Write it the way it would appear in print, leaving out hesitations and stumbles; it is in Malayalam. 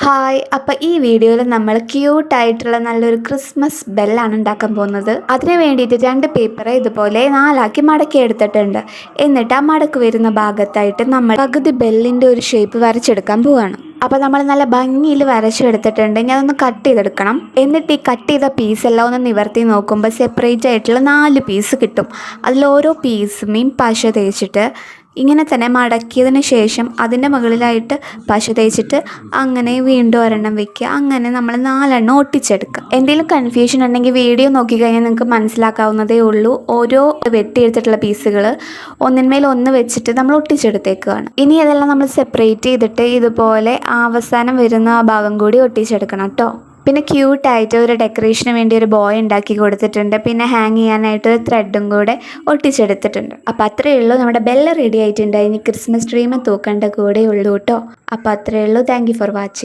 ഹായ്, അപ്പോൾ ഈ വീഡിയോയിൽ നമ്മൾ ക്യൂട്ടായിട്ടുള്ള നല്ലൊരു ക്രിസ്മസ് ബെല്ലാണ് ഉണ്ടാക്കാൻ പോകുന്നത്. അതിന് വേണ്ടിയിട്ട് 2 പേപ്പർ ഇതുപോലെ 4ആക്കി മടക്കി എടുത്തിട്ടുണ്ട്. എന്നിട്ട് ആ മടക്ക് വരുന്ന ഭാഗത്തായിട്ട് നമ്മൾ പകുതി ബെല്ലിൻ്റെ ഒരു ഷേപ്പ് വരച്ചെടുക്കാൻ പോവുകയാണ്. അപ്പോൾ നമ്മൾ നല്ല ഭംഗിയിൽ വരച്ചെടുത്തിട്ടുണ്ട്. ഇനി അതൊന്ന് കട്ട് ചെയ്തെടുക്കണം. എന്നിട്ട് ഈ കട്ട് ചെയ്ത പീസെല്ലാം ഒന്ന് നിവർത്തി നോക്കുമ്പോൾ സെപ്പറേറ്റ് ആയിട്ടുള്ള 4 പീസ് കിട്ടും. അതിൽ ഓരോ പീസുമേയും പശ തേച്ചിട്ട് ഇങ്ങനെ തന്നെ മടക്കിയതിന് ശേഷം അതിൻ്റെ മുകളിലായിട്ട് പശ തേച്ചിട്ട് അങ്ങനെ വീണ്ടും ഒരെണ്ണം വെക്കുക. അങ്ങനെ നമ്മൾ 4 ഒട്ടിച്ചെടുക്കുക. എന്തെങ്കിലും കൺഫ്യൂഷൻ ഉണ്ടെങ്കിൽ വീഡിയോ നോക്കിക്കഴിഞ്ഞാൽ നിങ്ങൾക്ക് മനസ്സിലാക്കാവുന്നതേ ഉള്ളൂ. ഓരോ വെട്ടിയെടുത്തിട്ടുള്ള പീസുകൾ ഒന്നിന്മേൽ ഒന്ന് വെച്ചിട്ട് നമ്മൾ ഒട്ടിച്ചെടുത്തേക്കുകയാണ്. ഇനി അതെല്ലാം നമ്മൾ സെപ്പറേറ്റ് ചെയ്തിട്ട് ഇതുപോലെ അവസാനം വരുന്ന ആ ഭാഗം കൂടി ഒട്ടിച്ചെടുക്കണം കേട്ടോ. പിന്നെ ക്യൂട്ടായിട്ട് ഒരു ഡെക്കറേഷന് വേണ്ടി ഒരു ബോയ് ഉണ്ടാക്കി കൊടുത്തിട്ടുണ്ട്. പിന്നെ ഹാങ് ചെയ്യാനായിട്ട് ഒരു ത്രെഡും കൂടെ ഒട്ടിച്ചെടുത്തിട്ടുണ്ട്. അപ്പോൾ അത്രയേ ഉള്ളൂ, നമ്മുടെ ബെല്ല് റെഡി ആയിട്ടുണ്ട്. ഇനി ക്രിസ്മസ് ട്രീമെ തൂക്കേണ്ട കൂടെ ഉള്ളൂ കേട്ടോ. അപ്പോൾ അത്രയേ ഉള്ളൂ. Thank you for watching.